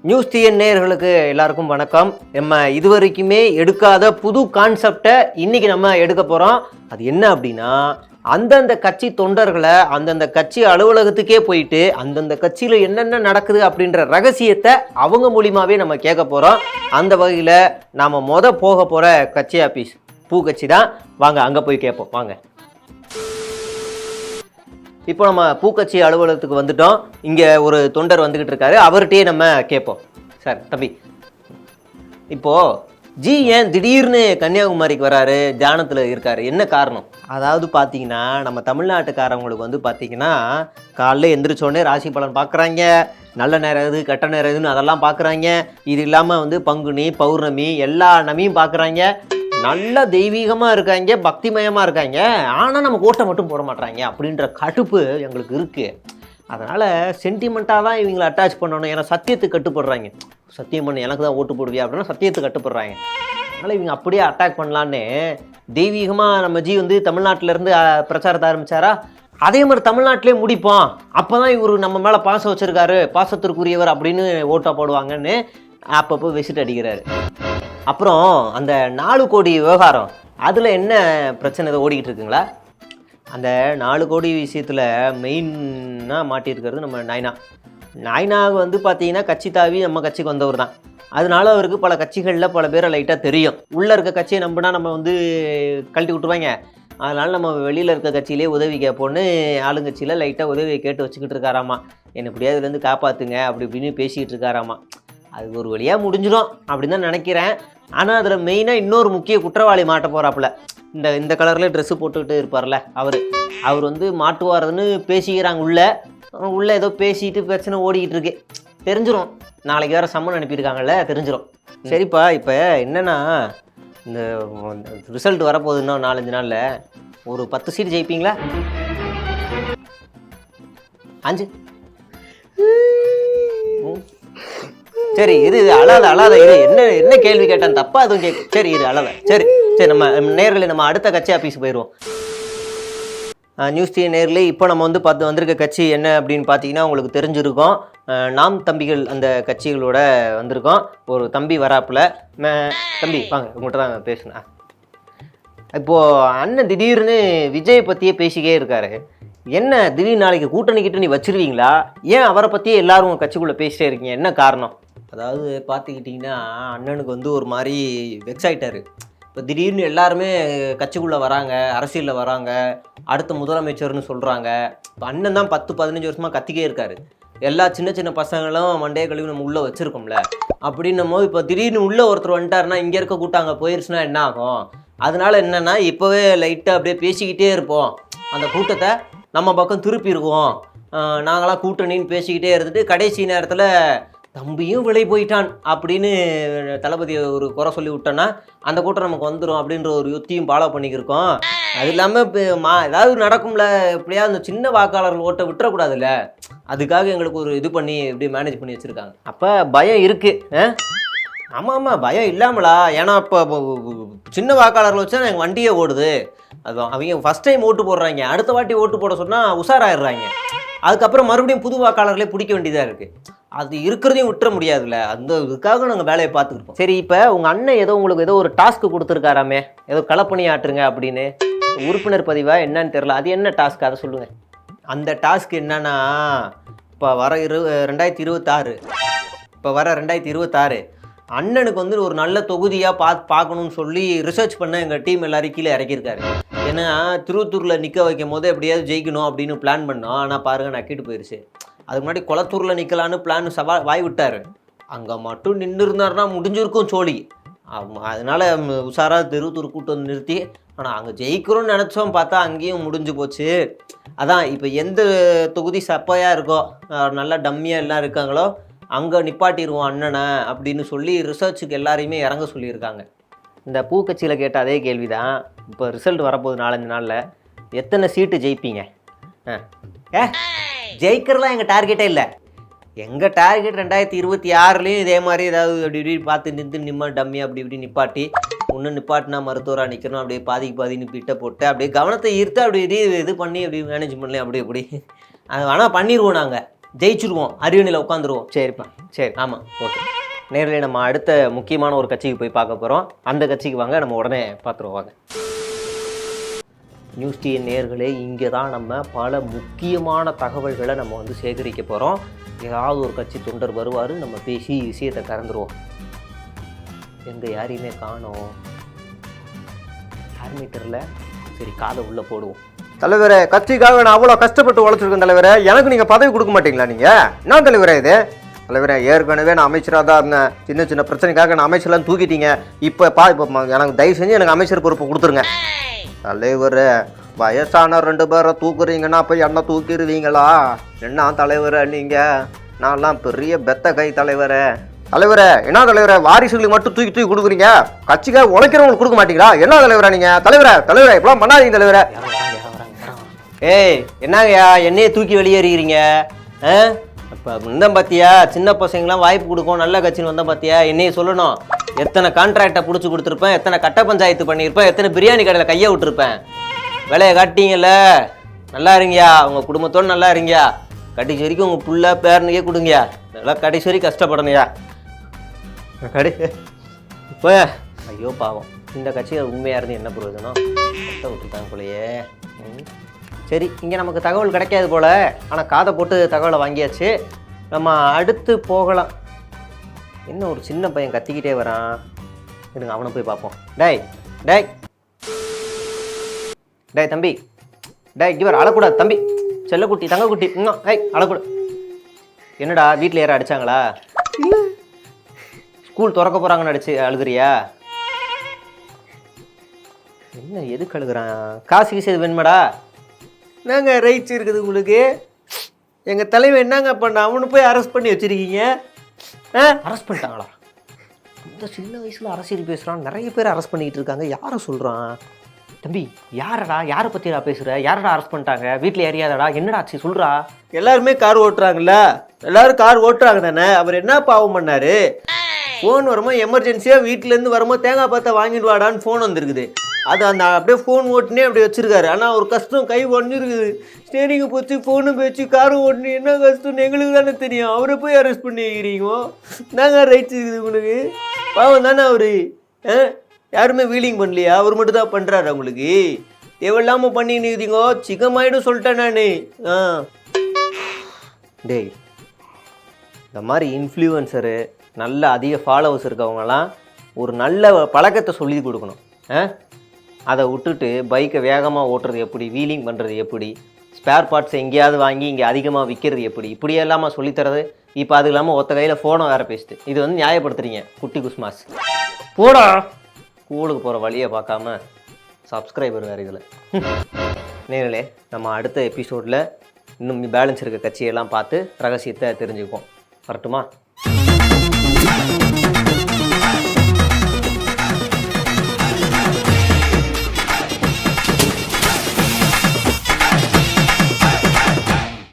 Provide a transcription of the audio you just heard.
News TN நேயர்களுக்கு எல்லாருக்கும் வணக்கம். நம்ம இதுவரைக்குமே எடுக்காத புது கான்செப்டை இன்னைக்கு நம்ம எடுக்க போகிறோம். அது என்ன அப்படின்னா, அந்தந்த கட்சி தொண்டர்களை அந்தந்த கட்சி அலுவலகத்துக்கே போயிட்டு அந்தந்த கட்சியில் என்னென்ன நடக்குது அப்படின்ற ரகசியத்தை அவங்க மூலியமாகவே நம்ம கேட்க போகிறோம். அந்த வகையில் நாம் போக போகிற கட்சி ஆஃபீஸ் பூ கட்சி தான். வாங்க அங்கே போய் கேட்போம். வாங்க, இப்போ நம்ம பூக்கட்சி அலுவலகத்துக்கு வந்துட்டோம். இங்கே ஒரு தொண்டர் வந்துக்கிட்டு இருக்காரு, அவர்கிட்டயே நம்ம கேட்போம். சார், தம்பி, இப்போது ஜி ஏன் திடீர்னு கன்னியாகுமரிக்கு வராரு, தியானத்தில் இருக்காரு, என்ன காரணம்? அதாவது பார்த்தீங்கன்னா, நம்ம தமிழ்நாட்டுக்காரவங்களுக்கு வந்து பார்த்தீங்கன்னா, காலைல எந்திரிச்சோடனே ராசி பலன் பார்க்குறாங்க, நல்ல நேரம் எது கெட்ட நேரம் எதுன்னு அதெல்லாம் பார்க்குறாங்க. இது இல்லாமல் வந்து பங்குனி பௌர்ணமி எல்லா நமியும் பார்க்குறாங்க. நல்ல தெய்வீகமாக இருக்காங்க, பக்திமயமாக இருக்காங்க. ஆனால் நம்ம ஓட்டை மட்டும் போட மாட்டாங்க அப்படின்ற கடுப்பு எங்களுக்கு இருக்குது. அதனால் சென்டிமெண்ட்டாக தான் இவங்களை அட்டாச் பண்ணணும். ஏன்னா சத்தியத்துக்கு கட்டுப்படுறாங்க. சத்தியம் பண்ணி எனக்கு தான் ஓட்டு போடுவியா அப்படின்னா சத்தியத்துக்கு கட்டுப்படுறாங்க. அதனால் இவங்க அப்படியே அட்டாக் பண்ணலான்னு தெய்வீகமாக நம்ம ஜி வந்து தமிழ்நாட்டிலேருந்து பிரச்சாரத்தை ஆரம்பித்தாரா, அதே மாதிரி தமிழ்நாட்டிலே முடிப்போம், அப்போ தான் இவர் நம்ம மேலே பாசம் வச்சுருக்காரு, பாசத்திற்குரியவர் அப்படின்னு ஓட்டை போடுவாங்கன்னு அப்பப்போ விசிட் அடிக்கிறாரு. அப்புறம் அந்த 4 கோடி விவகாரம், அதில் என்ன பிரச்சனை ஓடிக்கிட்டு இருக்குங்களா? அந்த 4 கோடி விஷயத்தில் மெயினாக மாட்டியிருக்கிறது நம்ம நாய்னாவுக்கு வந்து பார்த்தீங்கன்னா கட்சி தாவி நம்ம கட்சிக்கு வந்தவர் தான். அதனால அவருக்கு பல கட்சிகளில் பல பேரை லைட்டாக தெரியும். உள்ளே இருக்க கட்சியை நம்பினா நம்ம வந்து கழட்டி விட்டுருவாங்க. அதனால் நம்ம வெளியில் இருக்க கட்சியிலே உதவி கேட்போன்னு ஆளுங்கட்சியில் லைட்டாக உதவியை கேட்டு வச்சுக்கிட்டு இருக்காராமா. என்னை எப்படியாவது இதுலேருந்து காப்பாற்றுங்க அப்படி இப்படின்னு பேசிக்கிட்டு இருக்காராமா. அது ஒரு வழியாக முடிஞ்சிடும் அப்படின்னு தான் நினைக்கிறேன். ஆனால் அதில் மெயினாக இன்னொரு முக்கிய குற்றவாளி மாட்ட போகிறாப்புல. இந்த கலரில் ட்ரெஸ்ஸு போட்டுக்கிட்டு இருப்பார்ல, அவர் வந்து மாட்டுவார்னு பேசிக்கிறாங்க. உள்ளே ஏதோ பேசிட்டு பிரச்சனை ஓடிக்கிட்டு இருக்கு. தெரிஞ்சிடும், நாளைக்கு வேறு சம்மன் அனுப்பியிருக்காங்கல்ல, தெரிஞ்சிடும். சரிப்பா, இப்போ என்னென்னா இந்த ரிசல்ட் வரப்போகுது இன்னும் 4-5 நாளில். ஒரு 10 சீட் ஜெயிப்பீங்களா? 5? சரி, இது அழாத இரு. என்ன கேள்வி கேட்டான், தப்பா அதுவும் கேட்க. சரி, இரு, அழாத. சரி, நம்ம நேர்களை நம்ம அடுத்த கட்சி ஆஃபீஸ் போயிடுவோம். நியூஸ் டிவி நேர்களே, இப்போ நம்ம வந்து வந்திருக்க கட்சி என்ன அப்படின்னு பார்த்தீங்கன்னா உங்களுக்கு தெரிஞ்சிருக்கோம். நாம் தம்பிகள் அந்த கட்சிகளோட வந்திருக்கோம். ஒரு தம்பி வராப்புல. தம்பி வாங்க, உங்கள்கிட்ட தான் பேசுனேன். இப்போது அண்ணன் திடீர்னு விஜயை பற்றியே பேசிக்கே இருக்காரு. என்ன திடீர்னு நாளைக்கு கூட்டணி வச்சிருவீங்களா? ஏன் அவரை பற்றியே எல்லாரும் கட்சிக்குள்ளே பேசிட்டே இருக்கீங்க, என்ன காரணம்? அதாவது பார்த்துக்கிட்டிங்கன்னா அண்ணனுக்கு வந்து ஒரு மாதிரி வெக்ஸ் ஆகிட்டார். இப்போ திடீர்னு எல்லாருமே கட்சிக்குள்ளே வராங்க, அரசியலில் வராங்க, அடுத்த முதலமைச்சர்னு சொல்கிறாங்க. இப்போ அண்ணன் தான் 10-15 வருஷமாக கத்திக்கே இருக்கார். எல்லா சின்ன பசங்களும் மண்டையை கழுவி நம்ம உள்ளே வச்சுருக்கோம்ல. அப்படின்னும் போது இப்போ திடீர்னு உள்ளே ஒருத்தர் வந்துட்டாருன்னா இங்கே இருக்க கூட்டாங்க போயிடுச்சுன்னா என்ன ஆகும்? அதனால என்னென்னா இப்போவே லைட்டாக அப்படியே பேசிக்கிட்டே இருப்போம், அந்த கூட்டத்தை நம்ம பக்கம் திருப்பிடுவோம். நாங்களாம் கூட்டணின்னு பேசிக்கிட்டே இருந்துட்டு கடைசி நேரத்தில் தம்பியும் விலை போயிட்டான் அப்படின்னு தளபதியை ஒரு குறை சொல்லி விட்டோன்னா அந்த கூட்டம் நமக்கு வந்துடும் அப்படின்ற ஒரு யுத்தியும் ஃபாலோ பண்ணிக்கிருக்கோம். அது இல்லாமல் இப்போ ஏதாவது நடக்கும்ல, எப்படியாவது அந்த சின்ன வாக்காளர்கள் ஓட்ட விட்டுறக்கூடாதுல்ல, அதுக்காக எங்களுக்கு ஒரு இது பண்ணி இப்படி மேனேஜ் பண்ணி வச்சுருக்காங்க. அப்போ பயம் இருக்குது. ஆமாம், பயம் இல்லாமலா? ஏன்னா இப்போ சின்ன வாக்காளர்கள் வச்சா எங்கள் வண்டியே ஓடுது. அதுதான் அவங்க ஃபஸ்ட் டைம் ஓட்டு போடுறாங்க, அடுத்த வாட்டி ஓட்டு போட சொன்னால் உஷாராயிடுறாங்க. அதுக்கப்புறம் மறுபடியும் புது வாக்காளர்களே பிடிக்க வேண்டியதாக இருக்குது. அது இருக்கிறதையும் விட்டுற முடியாதுல்ல, அந்த இதுக்காக நாங்கள் வேலையை பார்த்துக்கிட்டோம். சரி, இப்போ உங்கள் அண்ணன் உங்களுக்கு ஏதோ ஒரு டாஸ்க்கு கொடுத்துருக்காராமே, ஏதோ களப்பணி ஆட்டுருங்க அப்படின்னு, உறுப்பினர் பதிவா என்னன்னு தெரில, அது என்ன டாஸ்க் அதை சொல்லுங்கள். அந்த டாஸ்க் என்னன்னா, இப்போ வர 2026 இப்போ வர 2026 அண்ணனுக்கு வந்து ஒரு நல்ல தொகுதியாக பார்க்கணுன்னு சொல்லி ரிசர்ச் பண்ண எங்கள் டீம் எல்லாரும் கீழே இறக்கியிருக்காரு. ஏன்னா திருவத்தூரில் நிற்க வைக்கும் போது எப்படியாவது ஜெயிக்கணும் அப்படின்னு பிளான் பண்ணோம். ஆனால் பாருங்கள், நக்கிட்டு போயிடுச்சு. அதுக்கு முன்னாடி குளத்தூரில் நிற்கலான்னு பிளான் வாய் விட்டார். அங்கே மட்டும் நின்று இருந்தாருன்னா முடிஞ்சிருக்கும் சோழி. அதனால் உஷாராக திருவத்தூர் கூட்டு வந்து நிறுத்தி, ஆனால் அங்கே ஜெயிக்கிறோன்னு நினச்சோம், பார்த்தா அங்கேயும் முடிஞ்சு போச்சு. அதான் இப்போ எந்த தொகுதி சப்பையாக இருக்கோ, நல்லா டம்மியாக எல்லாம் இருக்காங்களோ அங்கே நிப்பாட்டிடுவோம் அண்ணனை அப்படின்னு சொல்லி ரிசர்ச்சுக்கு எல்லாரையுமே இறங்க சொல்லியிருக்காங்க. இந்த பூக்கட்சியில் கேட்ட அதே கேள்வி தான். இப்போ ரிசல்ட் வரப்போகுது 4-5 நாளில். எத்தனை சீட்டு ஜெயிப்பீங்க? ஜெயிக்கிறதுலாம் எங்கள் டார்கெட்டே இல்லை. எங்கள் டார்கெட் 2026லேயும் இதே மாதிரி ஏதாவது அப்படி இப்படி பார்த்து நின்று டம்மியாக அப்படி இப்படி நிப்பாட்டி, ஒன்று நிப்பாட்டினா மருத்துவராக நிற்கணும், அப்படியே பாதி நிப்பிட்ட போட்டு அப்படியே கவனத்தை ஈர்த்து அப்படி இது பண்ணி அப்படி மேனேஜ் பண்ணலாம். அப்படி அது வேணால் பண்ணிடுவோம் நாங்கள். ஜெயிச்சிருவோம், அரியணையில் உட்காந்துருவோம். சரிப்பா, சரி. ஆமாம், ஓகே. நேரில் நம்ம அடுத்த முக்கியமான ஒரு கட்சிக்கு போய் பார்க்க போகிறோம். அந்த கட்சிக்கு வாங்க, நம்ம உடனே பார்த்துருவோம் வாங்க. நியூஸ் டிவி நேயர்களே, இங்கே தான் நம்ம பல முக்கியமான தகவல்களை நம்ம வந்து சேகரிக்க போகிறோம். ஏதாவது ஒரு கட்சி தொண்டர் வருவார், நம்ம பேசி விஷயத்தை கறந்துருவோம். எங்கே யாரையுமே காணோம், மீட்டரில். சரி, காதை உள்ளே போடுவோம். தலைவரே, கட்சிக்காக நான் அவ்வளோ கஷ்டப்பட்டு உழைச்சிருக்கேன் தலைவரே. எனக்கு நீங்கள் பதவி கொடுக்க மாட்டீங்களா? நீங்கள் என்ன தலைவரே இது? தலைவரே, ஏற்கனவே நான் அமைச்சராக தான் இருந்தேன். சின்ன சின்ன பிரச்சனைக்காக நான் அமைச்சர்லாம் தூக்கிட்டீங்க. இப்போ எனக்கு தயவு செஞ்சு எனக்கு அமைச்சர் பொறுப்பு கொடுத்துருங்க. தலைவரே, வயசான 2 பேரை தூக்குறீங்கன்னா அப்போ என்ன தூக்கிடுவீங்களா? என்ன தலைவரே நீங்கள்? நான்லாம் பெரிய பெத்த கை தலைவரே. தலைவரே, என்ன தலைவரே, வாரிசுகளுக்கு மட்டும் தூக்கி கொடுக்குறீங்க, கட்சிக்காக உழைக்கிறவங்களுக்கு கொடுக்க மாட்டீங்களா? என்ன தலைவரே நீங்கள்? தலைவரே இப்பெல்லாம் பண்ணாதீங்க தலைவரே. ஏய், என்னங்கய்யா என்னையே தூக்கி வெளியேறிக்கிறீங்க? இப்போ வந்தேன் பார்த்தியா, சின்ன பசங்களாம் வாய்ப்பு கொடுக்கும், நல்ல கட்சின்னு வந்தேன் பார்த்தியா? என்னையே சொல்லணும். எத்தனை கான்ட்ராக்டை பிடிச்சி கொடுத்துருப்பேன், எத்தனை கட்ட பஞ்சாயத்து பண்ணியிருப்பேன், எத்தனை பிரியாணி கடையில் கையை விட்டுருப்பேன். வேலையை காட்டிங்கல்ல, நல்லா இருங்கயா, உங்கள் குடும்பத்தோடு நல்லா இருங்கயா. கடைசி வரைக்கும் உங்கள் புள்ள பேரனுக்கே கொடுங்கயா, நல்லா கடைசி வரைக்கும் கஷ்டப்படணுயா. இப்போ ஐயோ பாவம், இந்த கட்சியில் உண்மையாக இருந்து என்ன பிரயோஜனம்? கஷ்ட விட்டுருக்காங்க போலையே. சரி, இங்கே நமக்கு தகவல் கிடைக்காது போல், ஆனால் காதை போட்டு தகவலை வாங்கியாச்சு. நம்ம அடுத்து போகலாம். என்ன ஒரு சின்ன பையன் கத்திக்கிட்டே வரான், இருங்க அவனை போய் பார்ப்போம். டேய் டேய் டேய் தம்பி, டேய் இங்கே வர, அழக்கூடாது தம்பி, செல்லக்குட்டி தங்கக்குட்டி, இன்னும் ஏய் அழக்கூடாது. என்னடா வீட்டில் யாரும் அடித்தாங்களா? இல்லை. ஸ்கூல் திறக்க போகிறாங்கன்னு அழுகுறியா? என்ன எதுக்கு அழுகுறான்? காசு கீசு எது வேணுமாடா? என்னங்க ரைட்ஸ் இருக்குது உங்களுக்கு? எங்கள் தலைவன் என்னங்க பண்ண, அவனு போய் அரெஸ்ட் பண்ணி வச்சுருக்கீங்க. அரெஸ்ட் பண்ணிட்டாங்களா? இந்த சின்ன வயசில் அரசியல் பேசுகிறான், நிறைய பேர் அரெஸ்ட் பண்ணிக்கிட்டு இருக்காங்க. யாரை சொல்கிறான்? தம்பி யாரடா, யாரை பற்றிடா பேசுகிற? யாரடா அரெஸ்ட் பண்ணிட்டாங்க? வீட்டில் ஏறியாதடா? என்னடா ஆச்சு சொல்கிறா? எல்லாருமே கார் ஓட்டுறாங்கல்ல, எல்லோரும் கார் ஓட்டுறாங்க தானே. அவர் என்ன பாவம் பண்ணார்? ஃபோன் வரும்போது எமர்ஜென்சியாக வீட்டிலேருந்து வரும்போது தேங்காய் பார்த்தா வாங்கிட்டு வாடான்னு ஃபோன் வந்துருக்குது. அது அந்த அப்படியே ஃபோன் ஓட்டுனே அப்படி வச்சுருக்காரு. ஆனால் ஒரு கஷ்டம் கை ஒன்றிருக்குது. ஸ்டேரிங்கை போச்சு, ஃபோனு போச்சு, காரும் ஓட்டுனு, என்ன கஷ்டம்னு எங்களுக்கு தானே தெரியும். அவரை போய் அரெஸ்ட் பண்ணி வைக்கிறீங்க. நாங்கள் ரைட்ஸ் இருக்குது உங்களுக்கு? பாவம் தானே அவர். யாருமே வீலிங் பண்ணலையா? அவர் மட்டும் தான் பண்ணுறாரு. உங்களுக்கு தேவையில்லாமல் பண்ணி நிற்கிறீங்க. சிக்கமாயிடும் சொல்லிட்டேன் நான். டேய், இந்த மாதிரி இன்ஃப்ளூயன்சரு, நல்ல அதிக ஃபாலோவர்ஸ் இருக்கவங்கலாம் ஒரு நல்ல பழக்கத்தை சொல்லி கொடுக்கணும். அதை விட்டுட்டு பைக்கை வேகமாக ஓட்டுறது எப்படி, வீலிங் பண்ணுறது எப்படி, ஸ்பேர் பார்ட்ஸ் எங்கேயாவது வாங்கி இங்கே அதிகமாக விற்கிறது எப்படி, இப்படியே இல்லாமல் சொல்லித்தரது. இப்போ அது இல்லாமல் ஒத்த கையில் ஃபோனை வேறு பேசிட்டு இது வந்து நியாயப்படுத்துறீங்க. குட்டி குஸ்மாஸ் போடா. ஸ்கூலுக்கு போகிற வழியை பார்க்காம சப்ஸ்கிரைபர் வேறு இதில். நேரிலே நம்ம அடுத்த எபிசோடில் இன்னும் பேலன்ஸ் இருக்க கட்சியெல்லாம் பார்த்து ரகசியத்தை தெரிஞ்சுக்குவோம். வரட்டுமா?